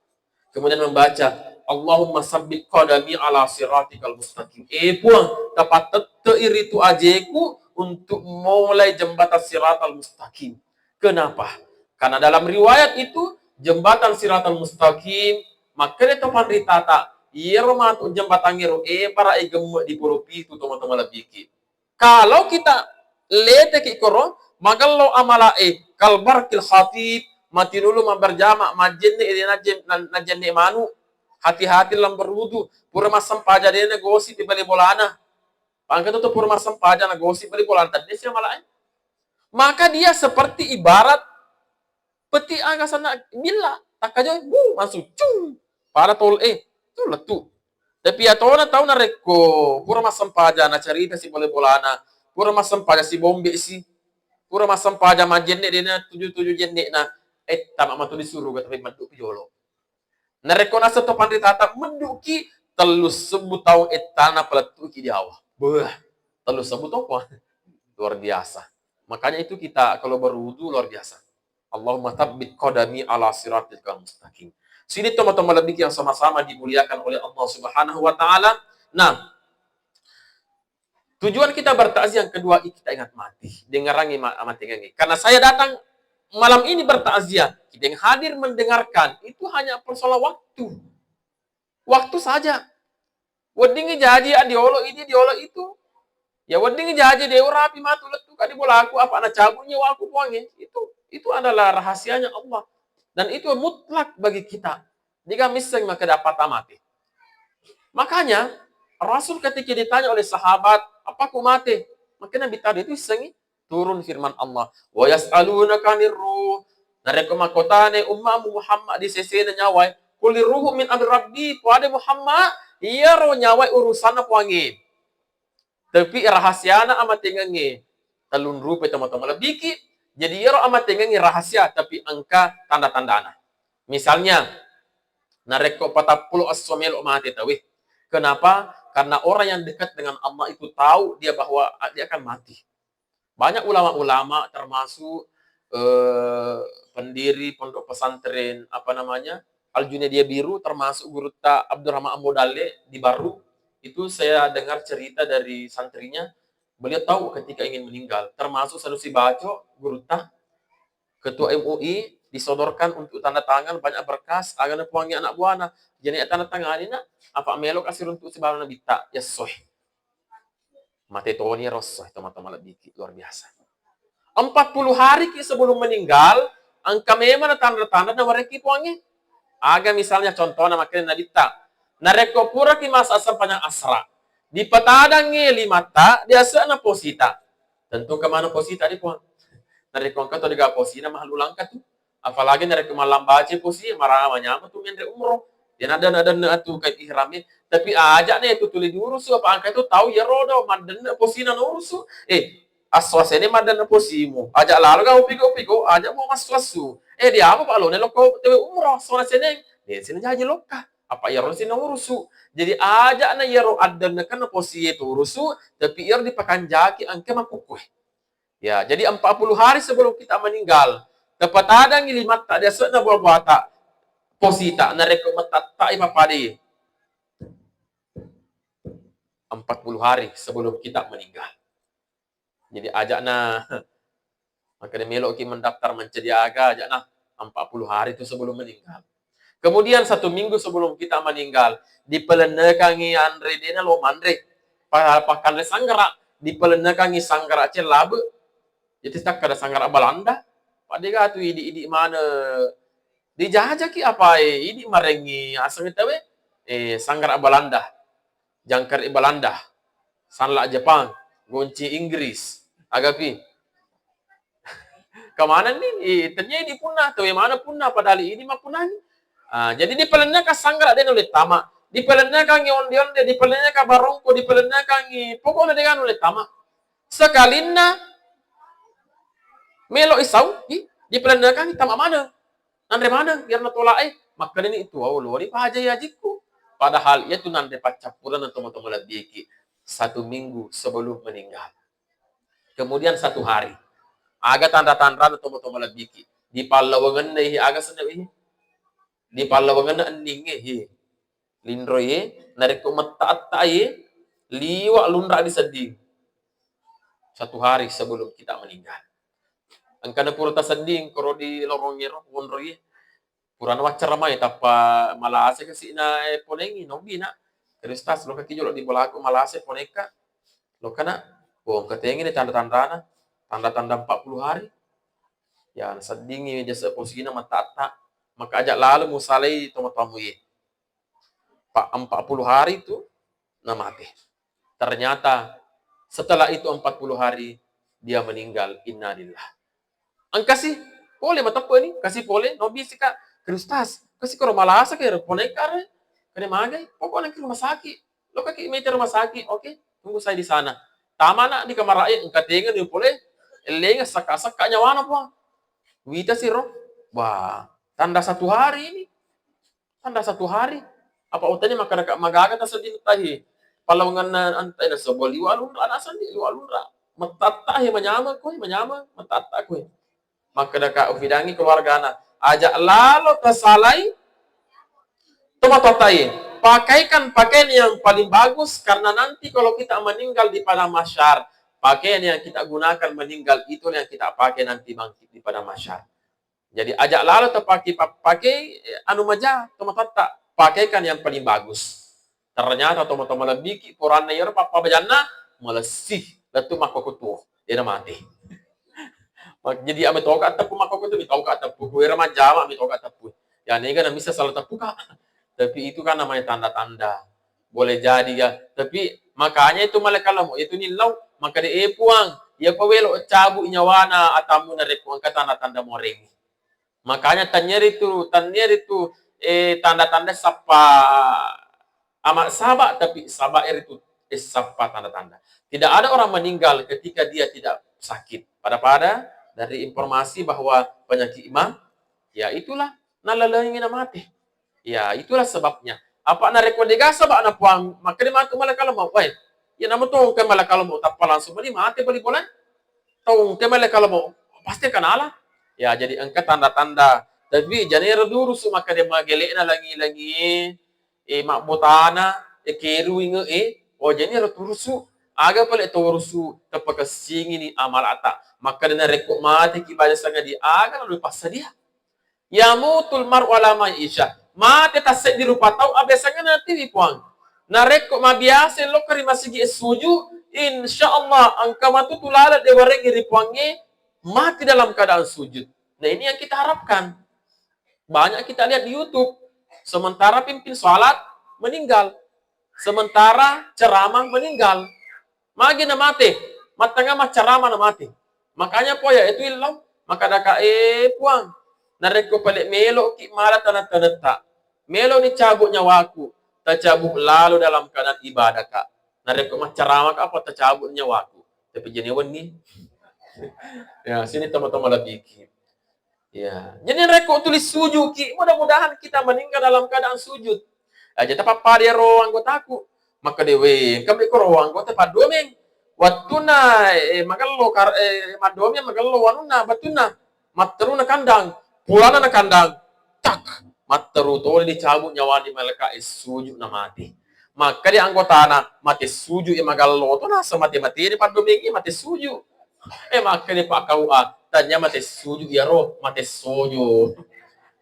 Kemudian membaca Allahumma sabbit qadami ala siratikal mustaqim. Puang dapat teir itu ajeku untuk mulai jembatan siratal mustaqim. Kenapa? Karena dalam riwayat itu jembatan siratal mustaqim Makanya to pandritata, iyero matu jambatan ngero para gemuk di pulupi itu teman-teman lebih. Kalau kita lete ki koro, magallo amala kalbar kil khatib mati dulu berjama majenne na jenne manu hati-hati lam berwudu pura masam paja dene gosip di bali bolana pangkat itu pura masam paja na gosip bali bolana tadi sih malah maka dia seperti ibarat peti aga sana bila tak aja masuk cung para tol tu letu tapi ya tahu na rekko pura masam paja na cerita si bali bolana pura masam paja si bombe si pura masam paja majenne dena tujuh jenne na tama matu disuruh tapi madu pijolo na rekko na sa to panditata menduki telus sebut tahu etana peletu ki di awah telus sebut apa luar biasa. Makanya itu kita kalau berwudu luar biasa. Allahumma tsabbit qadami ala siratikal mustaqim. Sini teman-teman lebih yang sama-sama dimuliakan oleh Allah Subhanahu wa taala. Nah, tujuan kita bertakziah yang kedua kita ingat mati. Dengarangi mati ngangi. Karena saya datang malam ini bertakziah, kita yang hadir mendengarkan itu hanya persoalan waktu. Waktu saja. Wadingi jadi diolo ini diolo itu. Ya wading jaje de rapi matu letu kadi bola aku apa anak cabutnya aku buangin itu adalah rahasianya Allah dan itu mutlak bagi kita jika miseng maka dapat mati. Makanya Rasul ketika ditanya oleh sahabat apa ku mati maka Nabi tadi itu sengi turun firman Allah wa yas'alunaka nirruh nareko makotane ummamu Muhammad di sesena nyawai kulir ruhu min amri rabbi pada Muhammad iya ro nyawai urusan apa angin. Tapi rahasiana amat tengengi talun rupa teman-teman lebih jadi yero amat tengengi rahasia tapi angka tanda-tandana. Misalnya nareko 40 as-somel mati tahu. Kenapa? Karena orang yang dekat dengan Allah itu tahu dia bahwa dia akan mati. Banyak ulama-ulama termasuk pendiri pondok pesantren Al-Junaidiyah Biru termasuk guru Abdurrahman Amodale di Baru. Itu saya dengar cerita dari santrinya, beliau tahu ketika ingin meninggal, termasuk Sanusi Baco, guru ketua MUI, disodorkan untuk tanda tangan banyak berkas, agar puangi anak buana. Jadi tanda tangan ini apa melo kasih untuk sebarang bita, ya soh. Mati Tony Rosso, teman-teman lebih luar biasa. 40 hari sebelum meninggal, angka memang tanda-tanda na wareki puangi. Aga misalnya contohnya makanya nadita. Nareko pura ki masa sampanya asra. Di petadangi limata, dia sana posita. Tentu kemana posita di puan. Nareko angka to diga posina mahal ulang tu. Apalagi nareko malam baca posi marah nyama tu mendre umroh. Dia nada tu kayak ihrami. Tapi aja nih itu tulis diurus apa angka itu tahu ya rodo madan posina nurusu. Aswasene madan posimu. Ajak lalu kau pigo aja mau maswasu. Dia apa pak lo neloko tewe umroh soalnya seneng. Dia sini aja lokah. Apa ya rosi na urusu. Jadi aja na yaro adan kan posi itu urusu, tapi yaro dipakan jaki angke makukue. Ya, jadi 40 hari sebelum kita meninggal, tepat ada ngilimat tak ada sana buat tak posita na rekomendat tak ipapadi. 40 hari sebelum kita meninggal. Jadi ajak na maka melok ki mendaftar mencedi aga ajak na 40 hari itu sebelum meninggal. Kemudian 1 minggu sebelum kita meninggal, dipelenekangi Andre dena lo mandre. Pakan le sanggara, dipelenekangi sanggara celabe. Jadi tak ada sanggara Belanda. Padega tu idi mana dijajaki apa ini marengi asal kita sanggara Belanda. Jangkar Belanda. Sanla Jepang, gonci Inggris. Agapi. Kemana nih? Ternyata ini punah, tuh mana punah padahal ini mah punah. Jadi dipelenakan sanggara dia oleh tama, dipelenakan onde-onde, dipelenakan barongko, dipelenakan pokoknya dengan oleh tama. Sekalina melo isau, dipelenakan tama mana? Nandre mana? Biar natolak maka ini itu luar paja ya jiku. Padahal itu nande pacapuran teman-teman lebih 1 minggu sebelum meninggal. Kemudian 1 hari. Aga tanda-tanda teman-teman lebih di palawangan nih aga senawi. Di palawangan na aning lindro nariko mataat liwa lundra di seding 1 hari sebelum kita meninggal. Angka na puro ta seding koro di lorong yero wonro Purana wacaramay tapa malase kasi na ponengi no bina. Kristas lo kaki julo di bolaku malase poneka. Lo kana buang ketengi ni tanda-tandana. Tanda-tanda 40 hari. Ya sadingi jasa posina matata. Maka ajak lalu musalai tomo-tomo ye. Pak 40 hari itu na mati. Ternyata setelah itu 40 hari dia meninggal. Innalillah. Ang kasih boleh matapo ini, kasih boleh no bisi ka Kristas. Kasi ko malasa kay poneka re. Kani magay, pokoknya ke rumah sakit. Lo kaki meter rumah sakit, oke? Tunggu saya di sana. Tama na di kamar rakyat, ang katingan yung pole. Elenga saka-saka nyawana po. Wita si Ro. Wah, tanda 1 hari ini. Tanda 1 hari. Apa utanya magagat na sa dinutahi. Palawangan na antay na sa boli. Walunra, nasan di? Walunra. Matatahi, manyama, matatahi. Maka daka ufidangi keluarga anak. Ajak lalu tersalai tomatotai. Pakaikan pakaian yang paling bagus karena nanti kalau kita meninggal di padang mahsyar, pakaian yang kita gunakan meninggal itu yang kita pakai nanti bangkit di padang mahsyar. Jadi ajak lalu pakai anu maja tomatata, pakaikan yang paling bagus. Ternyata tomatoma lebih purana yer papa bajana melesih letu makokutu. Dia mati. Jadi ame toka tapu makokutu mi toka tapu. Kuira majama mi toka tapu. Ya nega na bisa salah tapu ka. Tapi itu kan namanya tanda-tanda. Boleh jadi ya. Tapi makanya itu malah kalau itu nilau maka di epuang ya pawelo cabu nyawana atamu na repuang ka tanda-tanda moreng. Makanya tanyer itu tanda-tanda sapa amat sabak tapi sabair itu sapa tanda-tanda. Tidak ada orang meninggal ketika dia tidak sakit. Pada dari informasi bahwa penyakit imam ya itulah nalalangin na mati. Ya, itulah sebabnya. Apa na rekodega sabak na puang makrima tu mala kalau mau. Wai. Ya namu tu ke mala kalau mau tappa langsung bali mati bali bolan. Tau ke mala kalau mau pasti kanala. Ya, jadi angka tanda-tanda. Tapi janera dulu su maka de magele na lagi mak botana keru inge oh janera turusu aga pale turusu tapaka singi ni amalata. Maka de na rekod mati ki bala sanga di aga lalu passa dia. Yamutul mar wala isya. Mate tasek di rupa tau abesanga nanti wipuang. Narek kok mabiase lo kari masigi suju insyaallah angka matu tulala de wareng ripuangi mati dalam keadaan sujud. Nah ini yang kita harapkan. Banyak kita lihat di YouTube. Sementara pimpin sholat meninggal. Sementara ceramah meninggal. Magi na mati. Matanga mah ceramah na mati. Makanya po ya itu ilam. Maka daka puang. Narek ko pala melo ki mala tanat-tanata. Melo ni cabuk nyawaku. Tacabuk lalu dalam keadaan ibadah ka. Narek ko macarama ka apa tacabuk nyawaku. Tapi jenewan ni. Ya, sini teman-teman lebih. Ya, jadi reko tulis sujud ki. Mudah-mudahan kita meninggal dalam keadaan sujud. Aja papa dia ro anggotaku. Maka dewe, kami ko ro anggota padomeng. Watuna magallo madomnya magallo wanuna batuna. Materuna kandang. Pulana na kandang, tak, materu tole dicabut nyawa di malaka sujud na mati. Maka di anggota na mati sujud magallo to na sa mati-mati di padomingi mati sujud. Maka di pakauan, tanya mati sujud ya roh, mati sujud.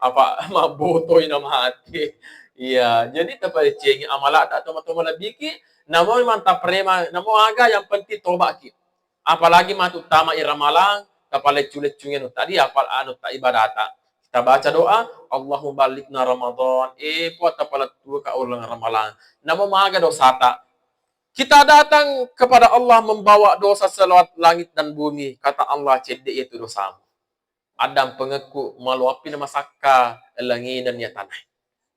Apa mabotoy na mati. Iya, jadi tepat cengi amala tak teman-teman lebiki, namo mantap prema, namo aga yang penting toba ki. Apalagi matu tama iramalang, kapal culet-cungin tadi apal anu tak ibadata. Kita baca doa, Allahumma balikna Ramadan. Puat apal tu ka ulang ramalan. Namo maga dosa tak. Kita datang kepada Allah membawa dosa selawat langit dan bumi. Kata Allah cedek itu dosamu. Adam pengeku maluapi nama saka langit dan ya tanah.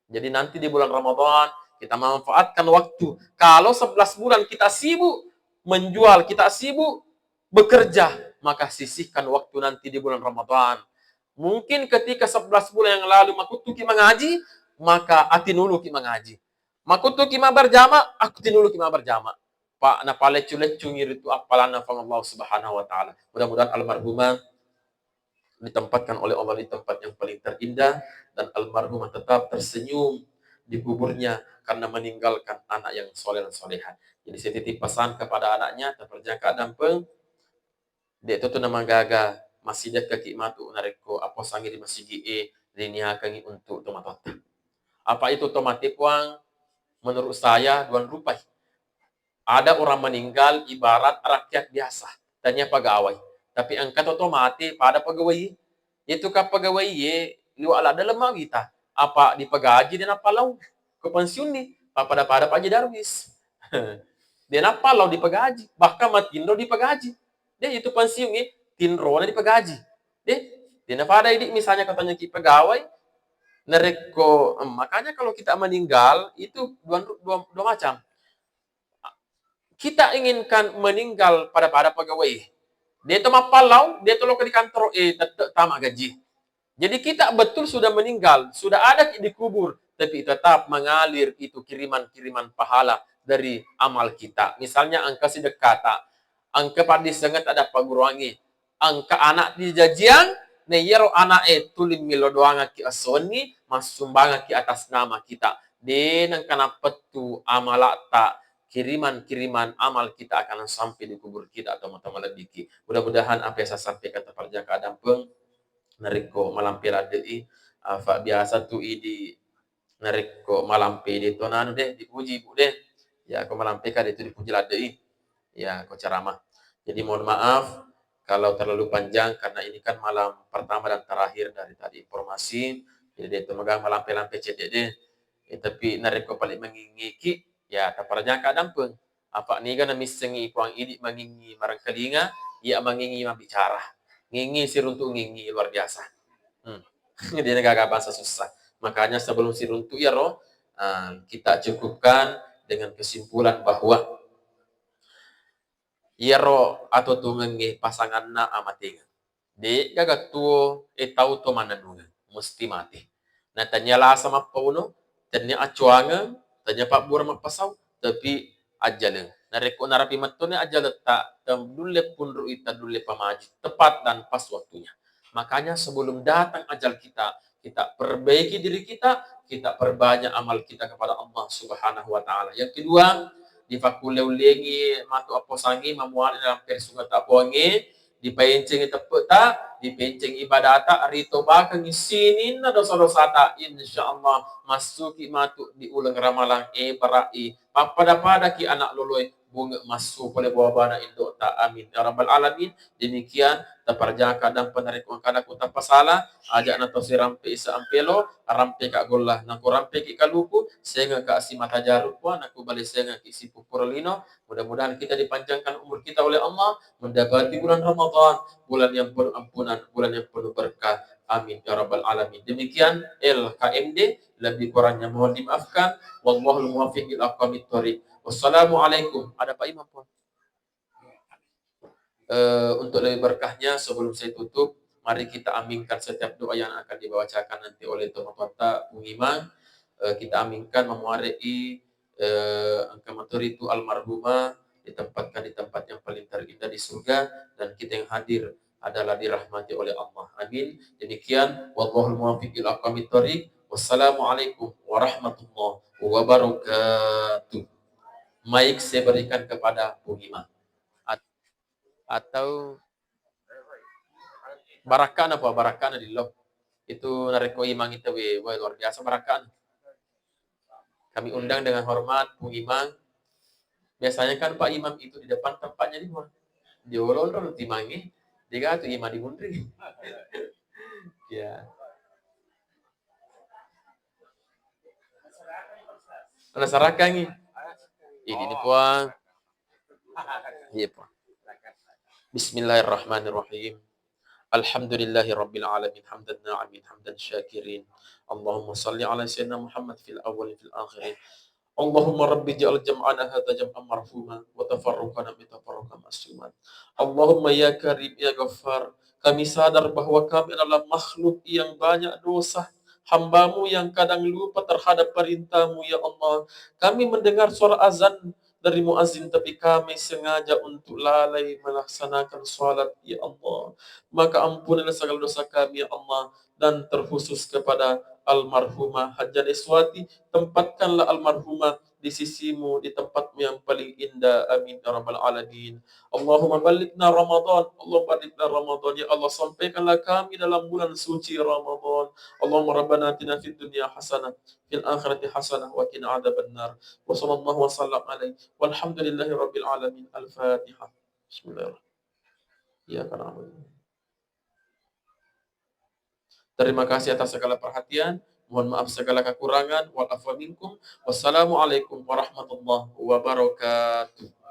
Jadi nanti di bulan Ramadan kita memanfaatkan waktu. Kalau 11 bulan kita sibuk menjual, kita sibuk bekerja, maka sisihkan waktu nanti di bulan Ramadan. Mungkin ketika 11 bulan yang lalu makutuki mengaji, maka atinulu ki mengaji. Makutuki ma berjama, aku tinulu ki ma berjama. Pak na palecu-lecu ngiritu apalan nafang Allah Subhanahu wa taala. Mudah-mudahan almarhumah ditempatkan oleh Allah di tempat yang paling terindah dan almarhumah tetap tersenyum di kuburnya karena meninggalkan anak yang soleh dan soleha. Jadi saya titip pesan kepada anaknya, terperjaka dan peng dia itu nama gaga masih dia kaki matu nareko apa sangi di masih diniakangi untuk tomatota. Apa itu tomate puang? Menurut saya dua rupai. Ada orang meninggal ibarat rakyat biasa, tanya pegawai. Tapi angkat otomatis pada pegawai. Itu kah pegawai ye, lu ala dalam mau kita. Apa dipegaji dan apa lau? Ke pensiun nih. Apa pada Pak Darwis. Dia apa lau dipegaji. Bahkan matindo dipegaji. Dia itu pensiun nih, tinro dipegaji. Dia pada ini misalnya katanya ki pegawai, nereko, makanya kalau kita meninggal itu dua macam. Kita inginkan meninggal pada pegawai. Dia itu mapalau, dia tolong ke di kantor, tetap tamak gaji. Jadi kita betul sudah meninggal, sudah ada dikubur, tapi tetap mengalir itu kiriman-kiriman pahala dari amal kita. Misalnya angka sedekata, angka padi sengat ada pagurangi, angka anak di jajian, ne yero anak tulim milo doanga ki asoni, masumbanga ki atas nama kita. Den angkana petu amalata, kiriman-kiriman amal kita akan sampai di kubur kita atau teman-teman lebih. Mudah-mudahan apa yang saya sampaikan terperjaka adampeng nariko malampira dei fa biasa tu di nariko malampi di tonanu deh dipuji bu deh ya aku malampi kan itu dipuji ladei ya aku ceramah. Jadi mohon maaf kalau terlalu panjang karena ini kan malam pertama dan terakhir dari tadi informasi. Jadi itu megang malampi-lampi CDD tapi nariko paling mengingiki ya taparnya kadang pun apa ni kan misengi kuang ini mengingi marang kelinga ya mengingi bicara ngingi siruntu ngingi luar biasa. Dia gak bahasa susah. Makanya sebelum siruntu ya roh, kita cukupkan dengan kesimpulan bahwa ya roh atau tu ngengi pasangan na amatingan. Di gagat tuo tahu to mananungan mesti mati. Nah tanya lah sama pauno, tanya acuangan, tanya pak bura mapasau, tapi ajaleng. Nareko narapi matone aja letak dule pun ruita dule pamaji tepat dan pas waktunya. Makanya sebelum datang ajal kita, kita perbaiki diri kita perbanyak amal kita kepada Allah Subhanahu wa taala. Yang kedua, dipakuleulengi matu aposangi mamual dalam persungat apongi, dipenceng tepeta, dipenceng ibadata, rito bakang isinin na dosa-dosa ta, insyaallah masuki matu diulang ramalang barai papada ki anak loloy bunga masuk oleh bawah bana indo ta amin ya rabbal alamin. Demikian taparjaka dan penarikon kada ku tapasala ajak na to si rampe isa ampelo rampe ka gollah na ko rampe ki kaluku sehingga ka si mata jaruk wa na ko bali sehingga ki si pupurlino. Mudah-mudahan kita dipanjangkan umur kita oleh Allah, mendapati bulan Ramadan, bulan yang penuh ampunan, bulan yang penuh berkah. Amin ya rabbal alamin. Demikian LKMD, lebih kurangnya mohon dimaafkan. Wallahul muwaffiq ila aqwamit thoriq. Wassalamualaikum. Ada Pak Imam pun. Untuk lebih berkahnya sebelum saya tutup, mari kita aminkan setiap doa yang akan dibacakan nanti oleh Tuan Kota Imam. Kita aminkan memuarai angka materi itu almarhumah ditempatkan di tempat yang paling terindah di surga dan kita yang hadir adalah dirahmati oleh Allah. Amin. Demikian wallahul muwaffiq ila aqwamit thoriq. Wassalamualaikum warahmatullahi wabarakatuh. Mic saya berikan kepada Bu Hima. Atau barakan apa? Barakan di loh. Itu nareko imang itu luar biasa barakan. Kami undang dengan hormat Bu Imam. Biasanya kan Pak Imam itu di depan tempatnya di mana? Di ulon di mangi, dia tuh imam di mundri. Ya. Ada sarakan ini. Ini puang. Iya puang. Bismillahirrahmanirrahim. Alhamdulillahi rabbil alamin hamdan na'imin hamdan syakirin. Allahumma salli ala sayyidina Muhammad fil awwal fil akhirin. Allahumma rabbi ja'al jam'ana hadza jam'an marhuma wa tafarruqana min tafarruqan ma'suman. Allahumma ya karim ya ghaffar, kami sadar bahwa kami adalah makhluk yang banyak dosa, hamba-Mu yang kadang lupa terhadap perintah-Mu ya Allah. Kami mendengar suara azan dari muazin tapi kami sengaja untuk lalai melaksanakan salat ya Allah. Maka ampunilah segala dosa kami ya Allah dan terkhusus kepada almarhumah Hajjah Iswati, tempatkanlah almarhumah di sisimu, di tempatmu yang paling indah. Amin ya rabbal alamin. Allahumma balighna Ramadan, Allah balighna Ramadan. Ya Allah, sampaikanlah kami dalam bulan suci Ramadan. Allahumma rabbana atina fid dunya hasanah, fil akhirati hasanah, wa qina adzabannar. Wa sallallahu wa sallam alaihi. Walhamdulillahi rabbil alamin. Al-Fatihah. Bismillahirrahmanirrahim. Iyyaka na'budu. Terima kasih atas segala perhatian. Mohon maaf segala kekurangan. Wal afwa minkum. Wassalamualaikum warahmatullahi wabarakatuh.